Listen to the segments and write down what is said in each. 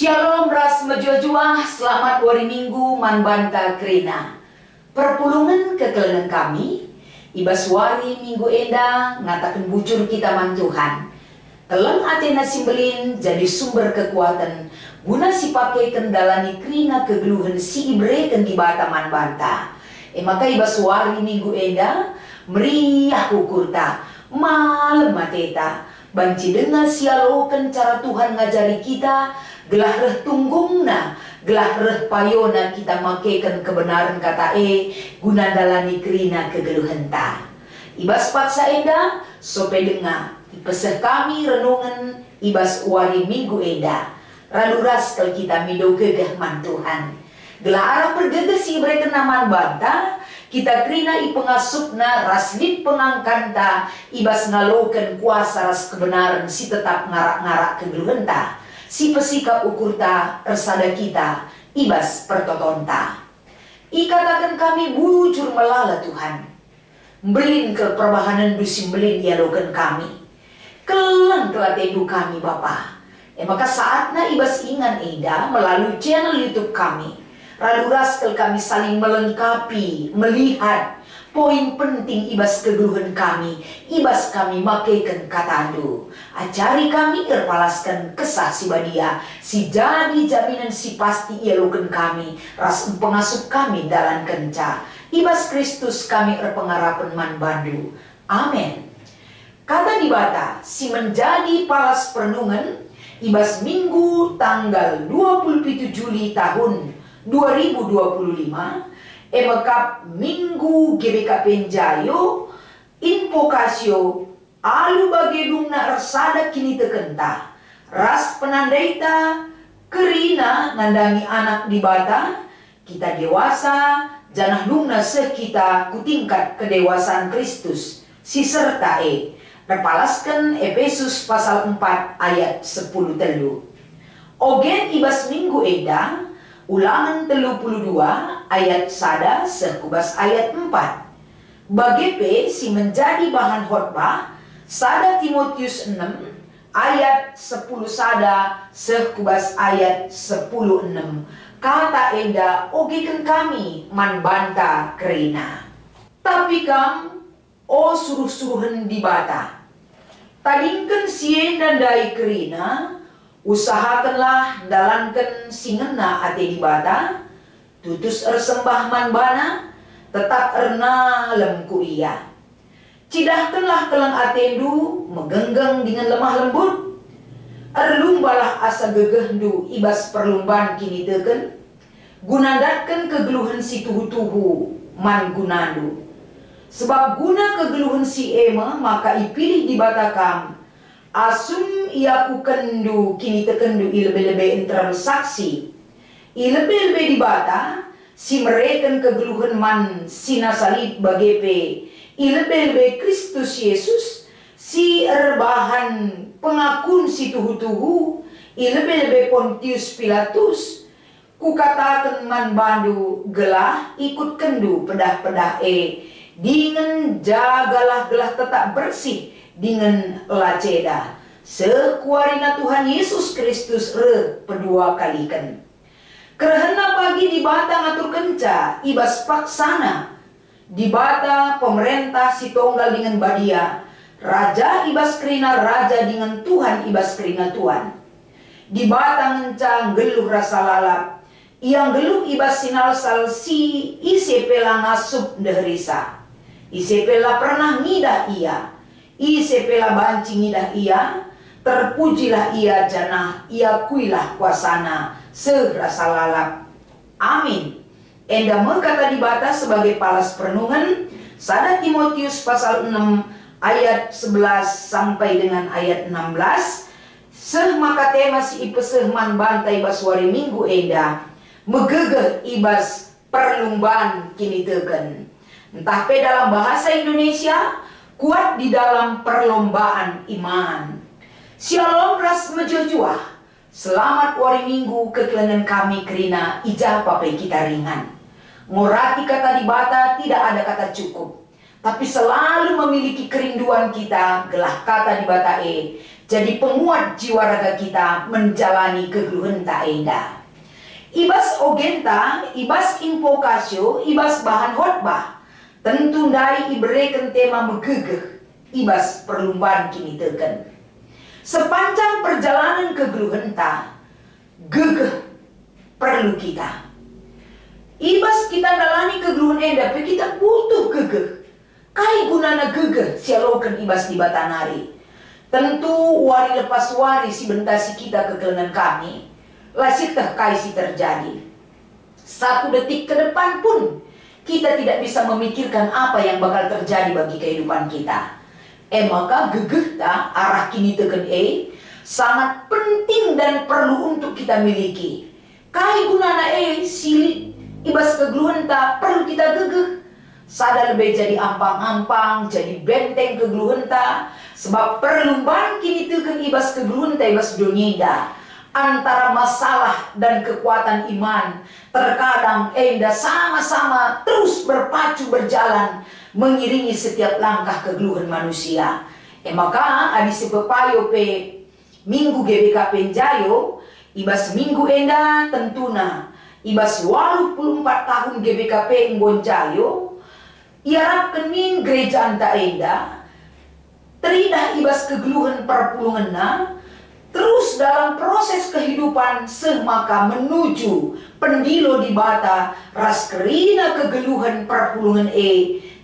Shalom ras mejojua, selamat hari Minggu manbanta krina. Perpulungan kekelengan kami, ibas wari Minggu enda ngatakan bujur kita man Tuhan. Teleng atena simbelin jadi sumber kekuatan, guna si pakai kendalani krina kegeluhan si ibreken di bata manbanta. Maka ibas wari Minggu enda, meriah kukurta, malam mateta, banci dengar sialokan cara Tuhan ngajari kita, gelah reh tunggungna, gelah reh payona kita makaikan kebenaran kata guna dalani krina kegeluhan ta. Ibas paksa enda, sope dengar, ipeseh kami renungan ibas wari Minggu enda. Raluras kalau kita mido gegah man Tuhan. Gelah arah pergeges si mereka naman banta, kita krina ipengasupna raslit pengangkanta, ibas ngalokan kuasa ras kebenaran si tetap ngarak-ngarak kegeluhan ta. Si pesika ukurta tersada kita ibas pertotonta. Ikatakan kami bujur melala Tuhan. Belin ke perbahanan dusim belin dialokan kami. Kelang telah tedu kami Bapa. Maka saatnya ibas ingan eda melalui channel YouTube kami. Raluras kami saling melengkapi, melihat poin penting ibas kegeluhan kami, ibas kami makaikan katandu. Acari kami erpalaskan kesah si badia, si jadi jaminan si pasti ialukan kami, ras pengasup kami dalam kenca. Ibas Kristus kami erpengarapan man bandu. Amin. Kata dibata, si menjadi palas perenungan, ibas Minggu tanggal 27 Juli tahun 2025, emekap Minggu GBK Penjayo, invokasio, alu bagedung na ersada kini tekenta, ras penandaita, kerina ngandangi anak di bata, kita dewasa, janah dungna sekita kutingkat kedewasaan Kristus, si serta Repalaskan Efesus pasal 4 ayat 10 telu. Ogen ibas Minggu eda, Ulangan 32 ayat sada sekubas ayat 4. Bagepe si menjadi bahan khotbah sada Timotius 6 ayat 10 sada sekubas ayat 10:6. Kata enda ogekan kami manbanta kerina. Tapi kam suruh-suruhan di bata. Tadingkan sien dan dai kerina, usahakanlah dalankan singena ate di bata, tutus ersembah manbana, tetap erna lemku iya. Cidahkanlah kelang atendu, megenggeng dengan lemah lembut, erlumbalah asa gegehdu ibas perlumbaan kini teken, gunadatkan kegeluhan si tuhu-tuhu man gunandu. Sebab guna kegeluhan si ema, maka ipilih di bata kam, asum ia ku kendu kini tekendu ilebe-lebe intransaksi. Ilebe-lebe di bata si mereken kegeluhan man sinasalib bagepe. Ilebe-lebe Kristus Yesus si erbahan pengakun si tuhu-tuhu. Ilebe-lebe Pontius Pilatus. Ku katakan man bandu gelah ikut kendu pedah-pedah dengan jagalah gelah tetap bersih dengan laceda sekuarina Tuhan Yesus Kristus pedua kalikan. Kerana pagi di bata ngatur kenca ibas paksana di bata pemerintah si tonggal dengan badia, raja ibas kerina raja dengan Tuhan ibas kerina Tuhan. Di bata ngencang geluh rasa lalap, yang geluh ibas sinalsal si isepela ngasup dehrisa. Isepela pernah ngidah ia, isepela banci ngidah ia, terpujilah ia janah, ia kuilah kuasana, serasa lalap. Amin. Enda mengkata di bata sebagai palas perenungan, sada Timotius pasal 6 ayat 11 sampai dengan ayat 16. Seh maka tema si ipeseh man bantai ibas wari Minggu enda, megegeh ibas perlumbaan kini teken. Entah pe dalam bahasa Indonesia, kuat di dalam perlombaan iman. Shalom ras mejojua, selamat wari Minggu kekelengan kami kerina ijah pape kita ringan. Ngorati kata di bata tidak ada kata cukup, tapi selalu memiliki kerinduan kita gelah kata di bata jadi penguat jiwa raga kita menjalani kegeluhan tak enda. Ibas ogenta, ibas invokasio, ibas bahan khotbah. Tentu dari iberikan tema megegeh, ibas perlumbaan kini teken. Sepanjang perjalanan kegeluhan tak, gegeh perlu kita. Ibas kita nalani kegeluhan enda, tapi kita butuh gegeh. Kai gunana gegeh sialokan ibas di batanari. Tentu wari lepas wari si bentasi kita kegelengan kami. Lasitah kaisi terjadi. 1 detik ke depan pun kita tidak bisa memikirkan apa yang bakal terjadi bagi kehidupan kita. Maka gegeh ta arah kini teken sangat penting dan perlu untuk kita miliki. Kai gunana silit ibas kegeluhan ta perlu kita gegeh. Sadar lebih jadi ampang-ampang, jadi benteng kegeluhan ta. Sebab perlumbaan kini teken ibas kegeluhan ta ibas dunia. Antara masalah dan kekuatan iman terkadang enda sama-sama terus berpacu berjalan mengiringi setiap langkah kegeluhan manusia. Maka adi sepepayo pe minggu GBK Penjayo ibas minggu enda tentuna ibas 84 tahun GBKP Ngonjayo iarapkan min gereja anta enda teridah ibas kegeluhan perpulungan na. Terus dalam proses kehidupan semaka menuju pendilo di bata ras kerina kegeluhan perpulungan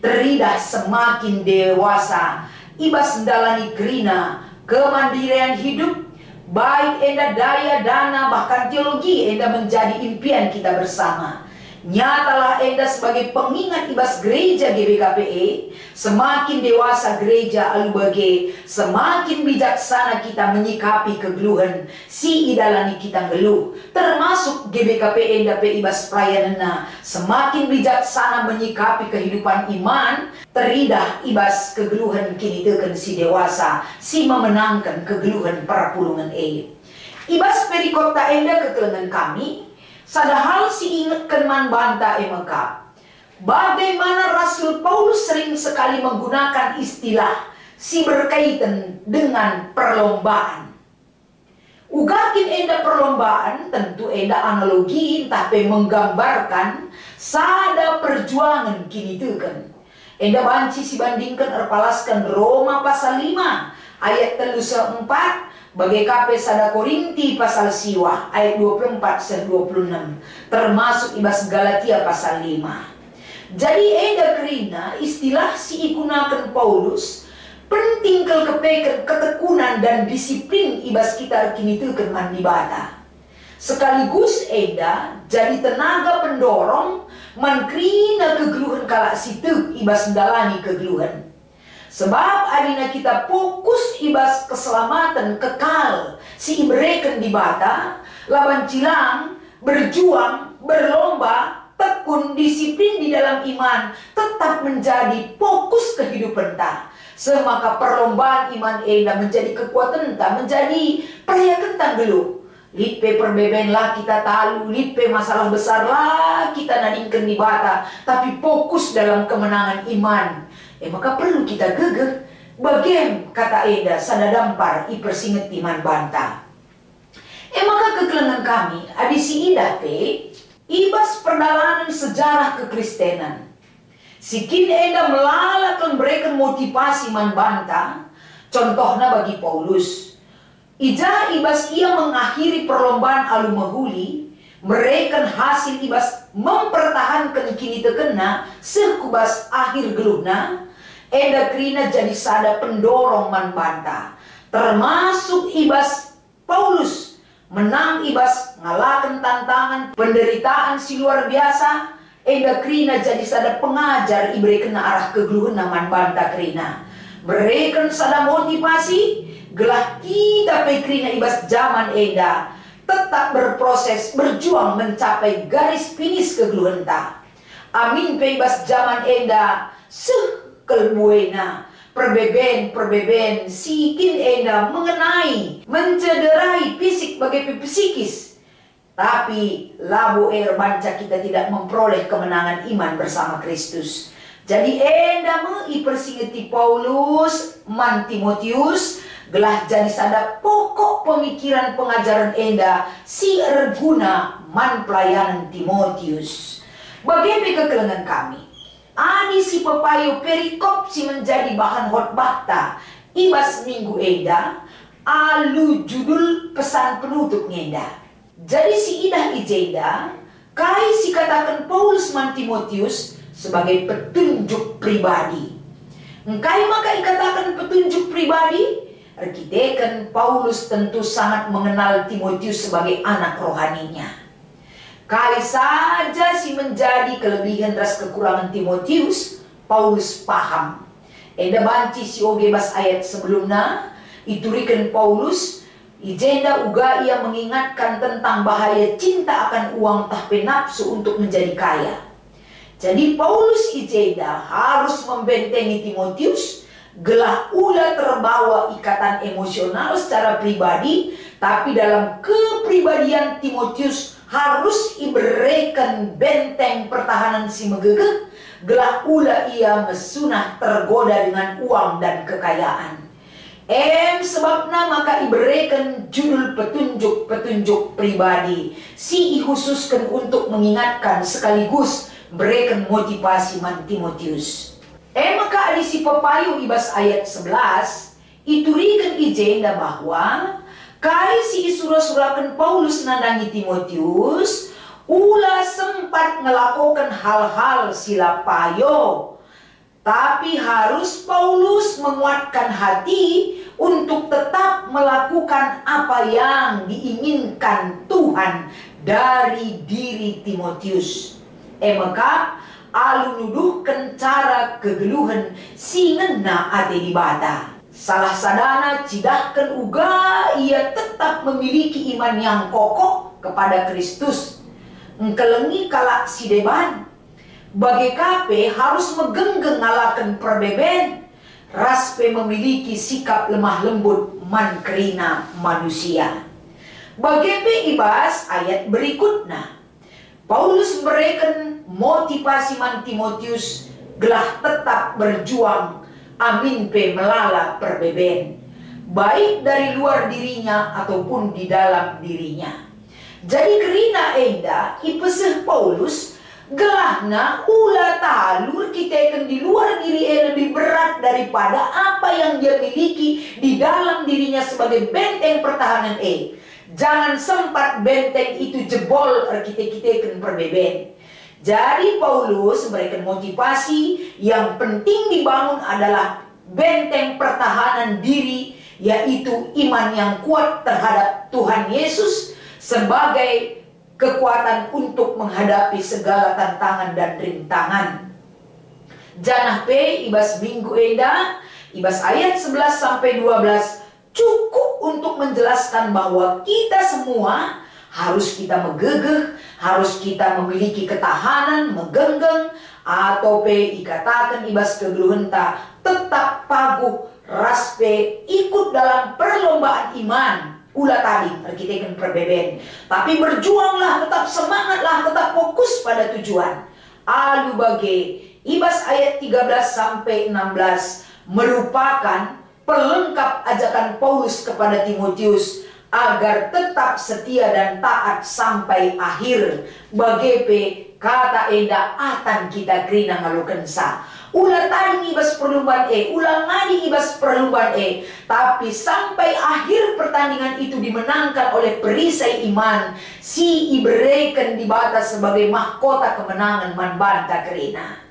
teridah semakin dewasa ibas ndalani kerina kemandirian hidup baik enda daya dana bahkan teologi enda menjadi impian kita bersama. Nyatalah enda sebagai pengingat ibas gereja GBKPE, semakin dewasa gereja alubage, semakin bijaksana kita menyikapi kegeluhan si idalani kita geluh. Termasuk GBKPE enda pe ibas prayanana, semakin bijaksana menyikapi kehidupan iman, teridah ibas kegeluhan kini teken si dewasa, si memenangkan kegeluhan perpulungan Ibas perikop ta enda kekelengan kami, sadahal si ingatkan man banta emeka. Bagaimana Rasul Paulus sering sekali menggunakan istilah si berkaitan dengan perlombaan. Ugakin enda perlombaan tentu enda analogi tapi menggambarkan sada perjuangan kini teken. Enda banci si bandingkan erpalaskan Roma pasal 5 ayat 34 bagai KP sada Korinti pasal siwa ayat 24-26 termasuk ibas Galatia pasal 5. Jadi enda kerina istilah si igunakan Paulus penting kepekan ketekunan dan disiplin ibas kita kini teken mandi bata. Sekaligus enda jadi tenaga pendorong mankrina kegeluhan kalak situ ibas ndalani kegeluhan. Sebab adina kita fokus ibas keselamatan kekal si ibreken di bata, lawan cilang, berjuang, berlomba, tekun, disiplin di dalam iman, tetap menjadi fokus kehidupan ta. Semaka perlombaan iman enda menjadi kekuatan ta, menjadi perayaan ta dulu. Lipe perbeben lah kita talu, lipe masalah besar lah kita nadingkan di bata, tapi fokus dalam kemenangan iman. Maka perlu kita gegeh. Bagem kata enda sadadampar ipersinget iman banta. Maka kegelengan kami adisi indah pe ibas perdalanan sejarah kekristenan. Sikin enda melalakan berikan motivasi man banta. Contohnya bagi Paulus. Ija ibas ia mengakhiri perlombaan alumahuli, mereka hasil ibas mempertahankan kini tekena sekubas akhir geluhna, enda krina jadi sada pendorong man banta. Termasuk ibas Paulus menang ibas ngalakan tantangan penderitaan si luar biasa, enda krina jadi sada pengajar ibre kena arah kegeluhan man banta krina. Mereka sada motivasi gelah kita pekrina ibas zaman enda tetap berproses berjuang mencapai garis finish kegeluhan ta. Amin pe ibas zaman enda kelbuena perbeben sikin enda mengenai mencederai fisik bagai psikis. Tapi labu banca kita tidak memperoleh kemenangan iman bersama Kristus. Jadi enda ipersingeti Paulus man Timotius gelah jadi sada pokok pemikiran pengajaran enda si erguna man pelayanan Timotius. Bagaimana kekelengan kami? Ani si pepayo perikop si menjadi bahan khotbah ta ibas minggu enda alu judul pesan penutup ngenda. Jadi si idah ijenda kai si katakan Paulus man Timotius sebagai petunjuk pribadi. Engkai maka ikatakan petunjuk pribadi, arkiteken Paulus tentu sangat mengenal Timotius sebagai anak rohaninya. Kai saja si menjadi kelebihan ras kekurangan Timotius, Paulus paham. Eda banci si ogebas ayat sebelumnya, iturikan Paulus, ijenda uga ia mengingatkan tentang bahaya cinta akan uang tahpe nafsu untuk menjadi kaya. Jadi Paulus ijeda harus membentengi Timotius, gelah ulah terbawa ikatan emosional secara pribadi, tapi dalam kepribadian Timotius harus diberikan benteng pertahanan si megegeh, gelah ulah ia mesunah tergoda dengan uang dan kekayaan. Sebabnya maka diberikan judul petunjuk pribadi, si khususkan untuk mengingatkan sekaligus berikan motivasi man Timotius. Maka ada si pepayu ibas ayat 11 iturikan ijenda bahwa kai si surah-surahkan Paulus nandangi Timotius ulah sempat ngelakukan hal-hal sila payo, tapi harus Paulus menguatkan hati untuk tetap melakukan apa yang diinginkan Tuhan dari diri Timotius. Maka alu nuduhkan cara kegeluhan si ngena ate di bata. Salah sadana cidahkan uga ia tetap memiliki iman yang kokoh kepada Kristus. Engkelengi kalak si deban. Bagi kape harus megenggeng ngalakan perbeben. Raspe memiliki sikap lemah lembut man kerina manusia. Bagi ibas ayat berikutnya. Paulus memberikan motivasi man Timotius gelah tetap berjuang amin pe melala perbeben, baik dari luar dirinya ataupun di dalam dirinya. Jadi kerina enda ipeseh Paulus gelahna ulah talur kita akan di luar diri lebih berat daripada apa yang dia miliki di dalam dirinya sebagai benteng pertahanan Jangan sempat benteng itu jebol kita akan perbeben. Jadi Paulus memberikan motivasi yang penting dibangun adalah benteng pertahanan diri, yaitu iman yang kuat terhadap Tuhan Yesus sebagai kekuatan untuk menghadapi segala tantangan dan rintangan. Janah P ibas minggu eda ibas ayat 11 sampai 12 cukup untuk menjelaskan bahwa kita semua harus kita megegeh, harus kita memiliki ketahanan, megenggeng, atau pe ikatakan ibas kegeluhenta tetap paguh, raspe ikut dalam perlombaan iman. Ulah tadi kita akan perbeben, tapi berjuanglah, tetap semangatlah, tetap fokus pada tujuan. Alu bage ibas ayat 13 sampai 16 merupakan pelengkap ajakan Paulus kepada Timotius agar tetap setia dan taat sampai akhir. Bagepe kata enda atan kita kerina ngalukan sa. Ulah tadi ibas perlumbaan ulah ngadi ibas perlumbaan tapi sampai akhir pertandingan itu dimenangkan oleh perisai iman, si iberikan di batas sebagai mahkota kemenangan man banta kerina.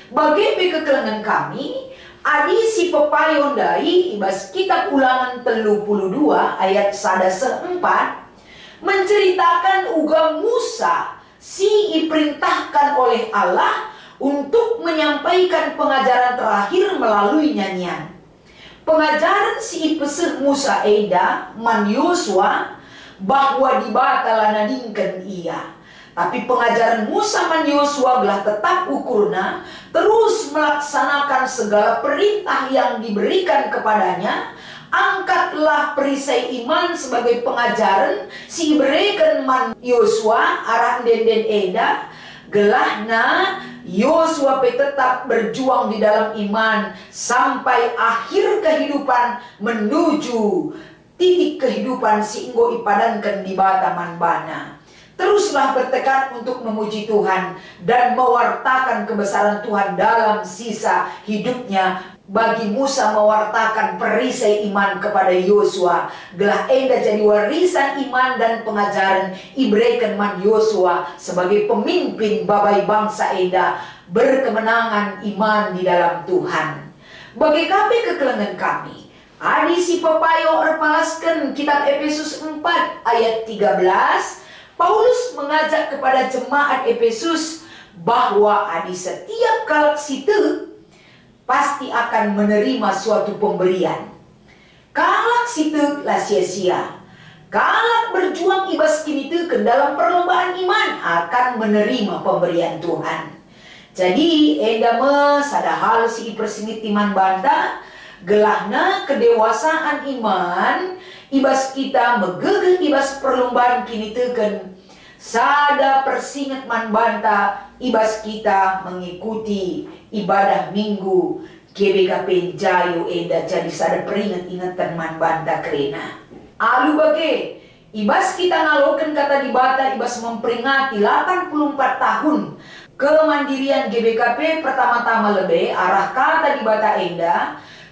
Bagepe kekelengan kami adi si pepayon dai ibas kitab Ulangan 32 ayat 1-4 menceritakan uga Musa si diperintahkan oleh Allah untuk menyampaikan pengajaran terakhir melalui nyanyian. Pengajaran si ipeseh Musa eda man Yosua bahwa dibatalananinkan ia. Tapi pengajaran Musa man Yosua belah tetap ukurna terus melaksanakan segala perintah yang diberikan kepadanya. Angkatlah perisai iman sebagai pengajaran si berikan man Yosua arah den eda Gelahna Yosua tetap berjuang di dalam iman sampai akhir kehidupan menuju titik kehidupan sehingga ipadankan di bata manbana. Teruslah bertekad untuk memuji Tuhan dan mewartakan kebesaran Tuhan dalam sisa hidupnya. Bagi Musa mewartakan perisai iman kepada Yosua, gelah enda jadi warisan iman dan pengajaran ibrekan man Yosua sebagai pemimpin babai bangsa enda berkemenangan iman di dalam Tuhan. Bagi kami kekelengan kami, adi si pepayo erpalaskan kitab Efesus 4 ayat 13, Paulus mengajak kepada jemaat Efesus bahwa adi setiap kalak situ pasti akan menerima suatu pemberian. Kalak situ lah sia-sia. Kalak berjuang ibas kini itu ke dalam perlombaan iman akan menerima pemberian Tuhan. Jadi endama sadahal si persingit iman banta gelahna kedewasaan iman ibas kita megegeh ibas perlombaan kini teken sada persinget man banta ibas kita mengikuti ibadah minggu GBKP Jayo enda jadi sada peringat-ingatan man banta krena. Alu bage ibas kita ngaloken kata di bata ibas memperingati 84 tahun kemandirian GBKP pertama-tama lebih arah kata di bata enda.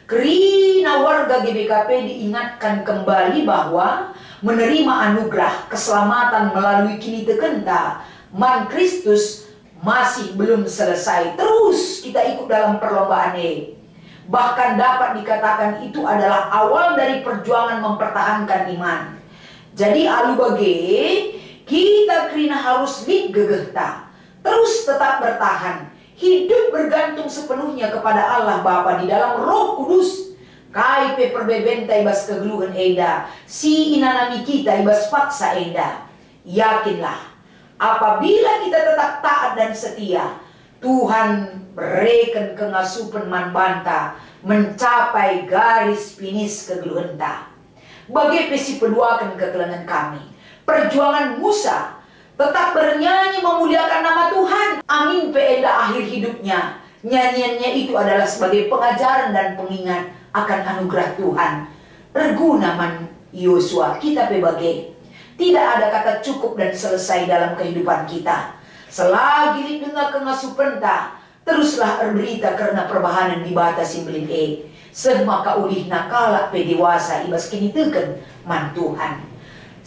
Kerina warga GBKP diingatkan kembali bahwa menerima anugerah keselamatan melalui kini tekenta man Kristus masih belum selesai. Terus kita ikut dalam perlombaan ini. Bahkan dapat dikatakan itu adalah awal dari perjuangan mempertahankan iman. Jadi alu bage kita kerina harus digegehta, terus tetap bertahan. Hidup bergantung sepenuhnya kepada Allah Bapa di dalam Roh Kudus. Kaipe perbebenta ibas kegeluhan enda, si inanami kita ibas paksa enda. Yakinlah, apabila kita tetap taat dan setia, Tuhan berikan kengasupan man banta mencapai garis finish kegeluhan ta. Bagi pesi peduakan kekelengan kami, perjuangan Musa tetap bernyanyi memuliakan nama Tuhan. Amin peenda akhir hidupnya. Nyanyiannya itu adalah sebagai pengajaran dan pengingat akan anugerah Tuhan. Reguna man Yosua kita pebagai. Tidak ada kata cukup dan selesai dalam kehidupan kita. Selagi dengar kengasupenta, teruslah berberita karena perbahanan di batas simbolin semaka ulih nakala pedewasa ibas kini teken man Tuhan.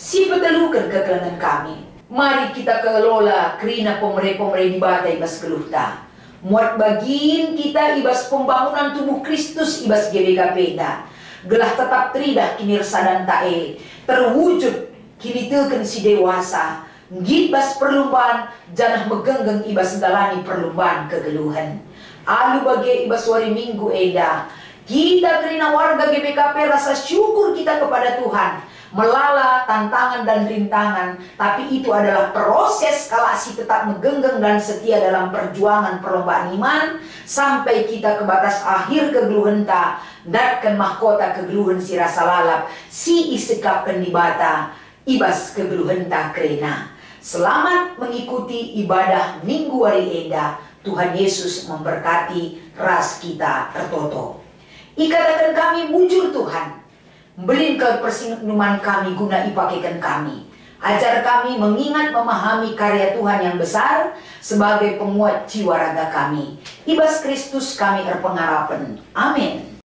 Si petelukan kekelengan kami. Mari kita kelola kerina pemere-pemere di bata ibas keluhta. Muat bagiin kita ibas pembangunan tubuh Kristus ibas GBKP da. Gelah tetap tridah kini resadan tae. Terwujud kini teken si dewasa. Ngibas perlombaan janah megenggeng ibas dalani perlombaan kegeluhan. Alu bagi ibas wari minggu eda. Kita kerina warga GBKP rasa syukur kita kepada Tuhan. Melala tantangan dan rintangan, tapi itu adalah proses kalau si tetap menggenggeng dan setia dalam perjuangan perlombaan iman sampai kita ke batas akhir kegeluhan ta datkan mahkota kegeluhan si rasa lalap si isekapkan di bata ibas kegeluhan ta krena. Selamat mengikuti ibadah minggu hari enda. Tuhan Yesus memberkati ras kita tertoto. Ikatakan kami bujur Tuhan. Belin ke persinuman kami guna ipakaikan kami. Ajar kami mengingat memahami karya Tuhan yang besar sebagai penguat jiwa raga kami. Ibas Kristus kami berpengharapan. Amin.